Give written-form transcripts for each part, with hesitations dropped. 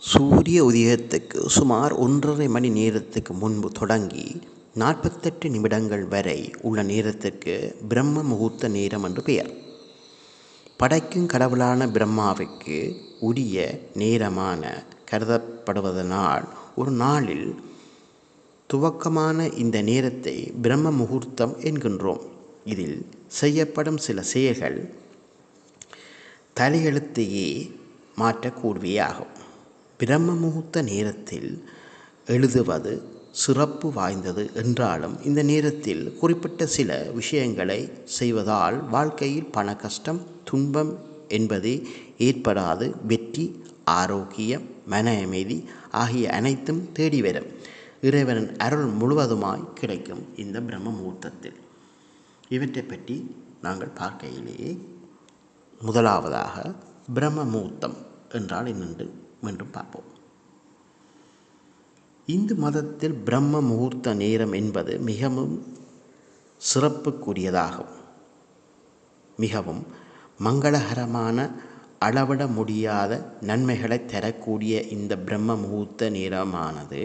சூரிய உதயத்துக்கு சுமார் 1½ மணி நேரத்துக்கு முன்பு தொடங்கி 48 நிமிடங்கள் வரை உள்ள நேரத்திற்கு பிரம்ம முகூர்த்த நேரம் என்று பெயர். படைக்கும் கடவுளான பிரம்மாவுக்கு உரிய நேரமான கருதப்படுவதனால் ஒரு நாளில் துவக்கமான இந்த நேரத்தை பிரம்ம முகூர்த்தம் என்கின்றோம். இதில் செய்யப்படும் சில செயல்கள் தலையெழுத்தையே மாற்றக்கூடியவையாகும். பிரம்ம முகூர்த்த நேரத்தில் எழுதுவது சிறப்பு வாய்ந்தது என்றாலும் இந்த நேரத்தில் குறிப்பிட்ட சில விஷயங்களை செய்வதால் வாழ்க்கையில் பண கஷ்டம், துன்பம் என்பதே ஏற்படாது. வெற்றி, ஆரோக்கியம், மன அமைதி ஆகிய அனைத்தும் தேடி வரும். இறைவனின் அருள் முழுவதுமாய் கிடைக்கும் இந்த பிரம்ம முகூர்த்தத்தில். இவற்றை பற்றி நாங்கள் பார்க்கையிலேயே முதலாவதாக பிரம்ம முகூர்த்தம் என்றால் என்னென்று மீண்டும் பார்ப்போம். இந்து மதத்தில் பிரம்ம முகூர்த்த நேரம் என்பது மிகவும் சிறப்புக்குரியதாகும். மிகவும் மங்களகரமான, அளவிட முடியாத நன்மைகளை தரக்கூடிய இந்த பிரம்ம முகூர்த்த நேரமானது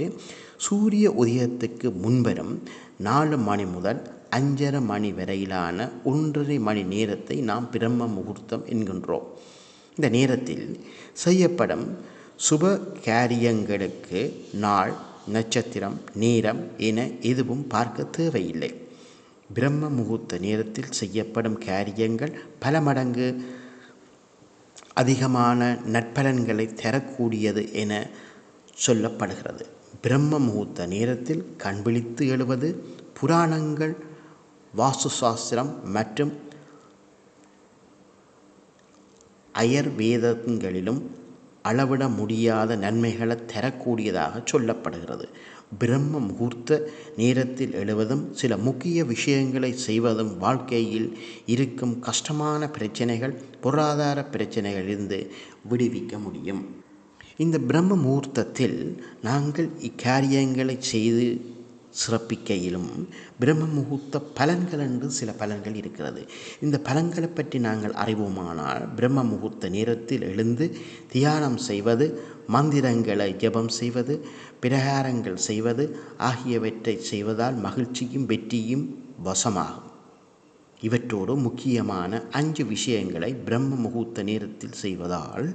சூரிய உதயத்துக்கு முன்வரும் 4 மணி முதல் 5:30 மணி வரையிலான 1½ மணி நேரத்தை நாம் பிரம்ம முகூர்த்தம் என்கின்றோம். இந்த நேரத்தில் செய்யப்படும் சுப காரியங்களுக்கு நாள், நட்சத்திரம், நேரம் என எதுவும் பார்க்க தேவையில்லை. பிரம்ம முகூர்த்த நேரத்தில் செய்யப்படும் காரியங்கள் பல மடங்கு அதிகமான நற்பலன்களை தரக்கூடியது என சொல்லப்படுகிறது. பிரம்ம முகூர்த்த நேரத்தில் கண்விழித்து எழுவது புராணங்கள், வாஸ்து சாஸ்திரம் மற்றும் அயர்வேதங்களிலும் அளவிட முடியாத நன்மைகளை தரக்கூடியதாக சொல்லப்படுகிறது. பிரம்ம முகூர்த்த நேரத்தில் எழுவதும் சில முக்கிய விஷயங்களை செய்வதும் வாழ்க்கையில் இருக்கும் கஷ்டமான பிரச்சனைகள், பொருளாதார பிரச்சனைகளிலிருந்து விடுவிக்க முடியும். இந்த பிரம்ம முகூர்த்தத்தில் நாங்கள் இக்காரியங்களை செய்து சிறப்பிக்கையிலும் பிரம்ம முகூர்த்த பலன்கள் என்று சில பலன்கள் இருக்கிறது. இந்த பலன்களை பற்றி நாங்கள் அறிவோமானால் பிரம்ம முகூர்த்த நேரத்தில் எழுந்து தியானம் செய்வது, மந்திரங்களை ஜபம் செய்வது, பிரகாரங்கள் செய்வது ஆகியவற்றை செய்வதால் மகிழ்ச்சியும் வெற்றியும் வசமாகும். இவற்றோடு முக்கியமான 5 விஷயங்களை பிரம்ம முகூர்த்த நேரத்தில் செய்வதால்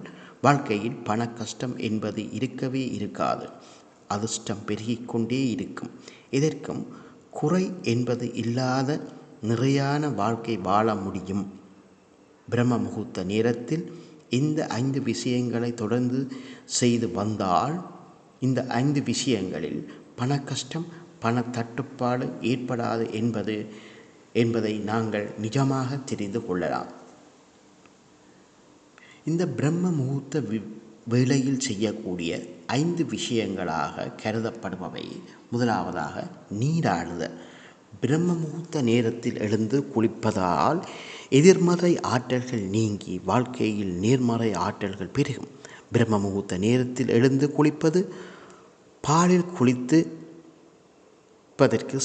வாழ்க்கையில் பண கஷ்டம் என்பது இருக்கவே இருக்காது. அதிர்ஷ்டம் பெருகிக்கொண்டே இருக்கும். இதற்கும் குறை என்பது இல்லாத நிறையான வாழ்க்கை வாழ முடியும். பிரம்ம முகூர்த்த நேரத்தில் இந்த 5 விஷயங்களை தொடர்ந்து செய்து வந்தால் இந்த 5 விஷயங்களில் பண கஷ்டம், பண தட்டுப்பாடு ஏற்படாது என்பதை நாங்கள் நிஜமாக தெரிந்து கொள்ளலாம். இந்த பிரம்ம முகூர்த்த வேளையில் செய்யக்கூடிய 5 விஷயங்களாக கருதப்படுபவை: முதலாவதாக நீராடுதல். பிரம்ம முகூர்த்த நேரத்தில் எழுந்து குளிப்பதால் எதிர்மறை ஆற்றல்கள் நீங்கி வாழ்க்கையில் நேர்மறை ஆற்றல்கள் பெருகும். பிரம்ம முகூர்த்த நேரத்தில் எழுந்து குளிப்பது பாலில் குளிப்பதற்கு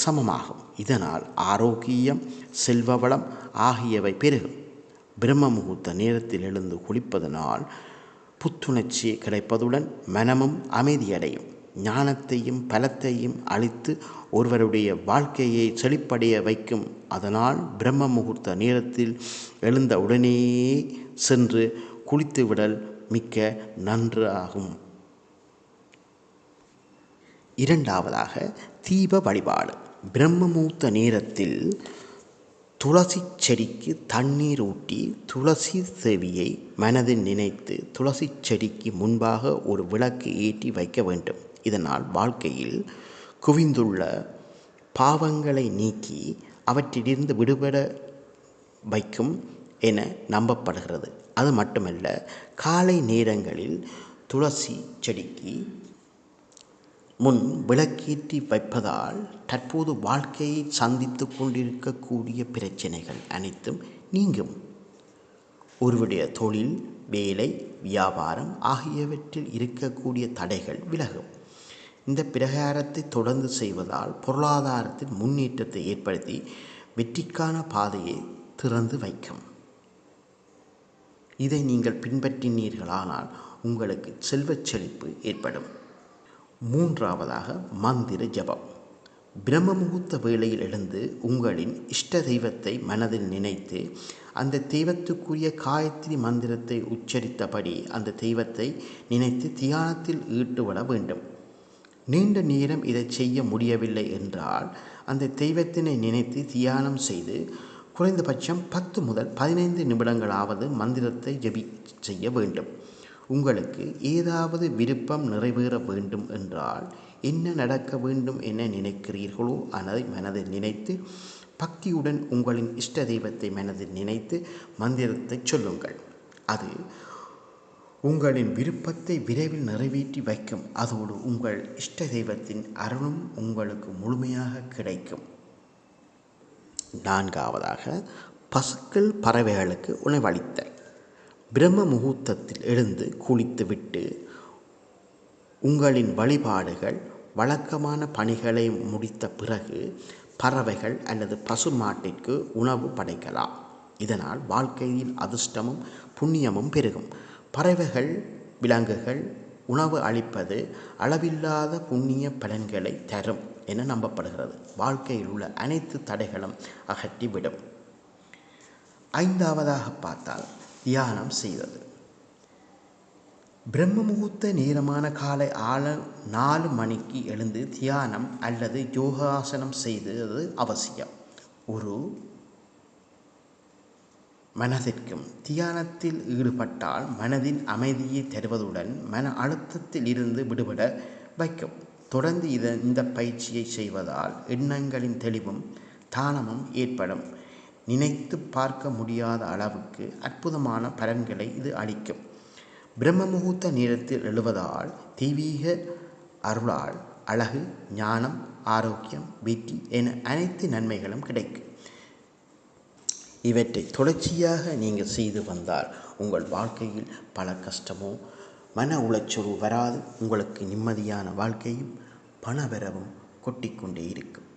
சமமாகும். இதனால் ஆரோக்கியம், செல்வ வளம் ஆகியவை பெருகும். பிரம்ம முகூர்த்த நேரத்தில் எழுந்து குளிப்பதனால் புத்துணர்ச்சி கிடைப்பதுடன் மனமும் அமைதியடையும். ஞானத்தையும் பலத்தையும் அளித்து ஒருவருடைய வாழ்க்கையை செழிப்படைய வைக்கும். அதனால் பிரம்ம முகூர்த்த நேரத்தில் எழுந்த உடனேயே சென்று குளித்துவிடல் மிக்க நன்றாகும். இரண்டாவதாக தீப வழிபாடு. பிரம்ம முகூர்த்த நேரத்தில் துளசி செடிக்கு தண்ணீர் ஊற்றி துளசி தேவியை மனதில் நினைத்து துளசி செடிக்கு முன்பாக ஒரு விளக்கு ஏற்றி வைக்க வேண்டும். இதனால் வாழ்க்கையில் குவிந்துள்ள பாவங்களை நீக்கி அவற்றிலிருந்து விடுபட வைக்கும் என நம்பப்படுகிறது. அது மட்டுமல்ல, காலை நேரங்களில் துளசி செடிக்கு முன் விளக்கேற்றி வைப்பதால் தற்போது வாழ்க்கையை சந்தித்து கொண்டிருக்கக்கூடிய பிரச்சனைகள் அனைத்தும் நீங்கும். ஒருவருடைய தொழில், வேலை, வியாபாரம் ஆகியவற்றில் இருக்கக்கூடிய தடைகள் விலகும். இந்த பிரகாரத்தை தொடர்ந்து செய்வதால் பொருளாதாரத்தில் முன்னேற்றத்தை ஏற்படுத்தி வெற்றிக்கான பாதையை திறந்து வைக்கும். இதை நீங்கள் பின்பற்றினீர்களானால் உங்களுக்கு செல்வச் செழிப்பு ஏற்படும். மூன்றாவதாக மந்திர ஜபம். பிரம்ம முகூர்த்த வேளையில் எழுந்து உங்களின் இஷ்ட தெய்வத்தை மனதில் நினைத்து அந்த தெய்வத்துக்குரிய காயத்ரி மந்திரத்தை உச்சரித்தபடி அந்த தெய்வத்தை நினைத்து தியானத்தில் ஈடுபட வேண்டும். நீண்ட நேரம் இதை செய்ய முடியவில்லை என்றால் அந்த தெய்வத்தினை நினைத்து தியானம் செய்து குறைந்தபட்சம் 10 முதல் 15 நிமிடங்களாவது மந்திரத்தை செய்ய வேண்டும். உங்களுக்கு ஏதாவது விருப்பம் நிறைவேற வேண்டும் என்றால் என்ன நடக்க வேண்டும் என நினைக்கிறீர்களோ அதை மனதில் நினைத்து பக்தியுடன் உங்களின் இஷ்ட தெய்வத்தை மனதில் நினைத்து மந்திரத்தை சொல்லுங்கள். அது உங்களின் விருப்பத்தை விரைவில் நிறைவேற்றி வைக்கும். அதோடு உங்கள் இஷ்ட தெய்வத்தின் அருளும் உங்களுக்கு முழுமையாக கிடைக்கும். நான்காவதாக பசுக்கள் பறவைகளுக்கு உணவளித்தல். பிரம்ம முகூர்த்தத்தில் எழுந்து குளித்துவிட்டு உங்களின் வழிபாடுகள் வழக்கமான பணிகளை முடித்த பிறகு பறவைகள் அல்லது பசுமாட்டிற்கு உணவு படைக்கலாம். இதனால் வாழ்க்கையில் அதிர்ஷ்டமும் புண்ணியமும் பெருகும். பறவைகள் விலங்குகள் உணவு அளிப்பது அளவில்லாத புண்ணிய பலன்களை தரும் என நம்பப்படுகிறது. வாழ்க்கையில் உள்ள அனைத்து தடைகளும் அகற்றிவிடும். ஐந்தாவதாக பார்த்தால் தியானம் செய்வது. பிரம்ம முகூர்த்த நேரமான காலை 4 மணிக்கு எழுந்து தியானம் அல்லது யோகாசனம் செய்வது அவசியம். ஒரு மனதிற்கும் தியானத்தில் ஈடுபட்டால் மனதின் அமைதியை தருவதுடன் மன அழுத்தத்தில் இருந்து விடுபட வைக்கும். தொடர்ந்து இந்த பயிற்சியை செய்வதால் எண்ணங்களின் தெளிவும் தானமும் ஏற்படும். நினைத்து பார்க்க முடியாத அளவுக்கு அற்புதமான பலன்களை இது அளிக்கும். பிரம்ம முகூர்த்த நேரத்தில் எழுவதால் தெய்வீக அருளால் அழகு, ஞானம், ஆரோக்கியம், வெற்றி என அனைத்து நன்மைகளும் கிடைக்கும். இவற்றை தொடர்ச்சியாக நீங்கள் செய்து வந்தால் உங்கள் வாழ்க்கையில் பல கஷ்டமோ மன உளைச்சலோ வராது. உங்களுக்கு நிம்மதியான வாழ்க்கையும் பணவரவும் கொட்டிக்கொண்டே இருக்கும்.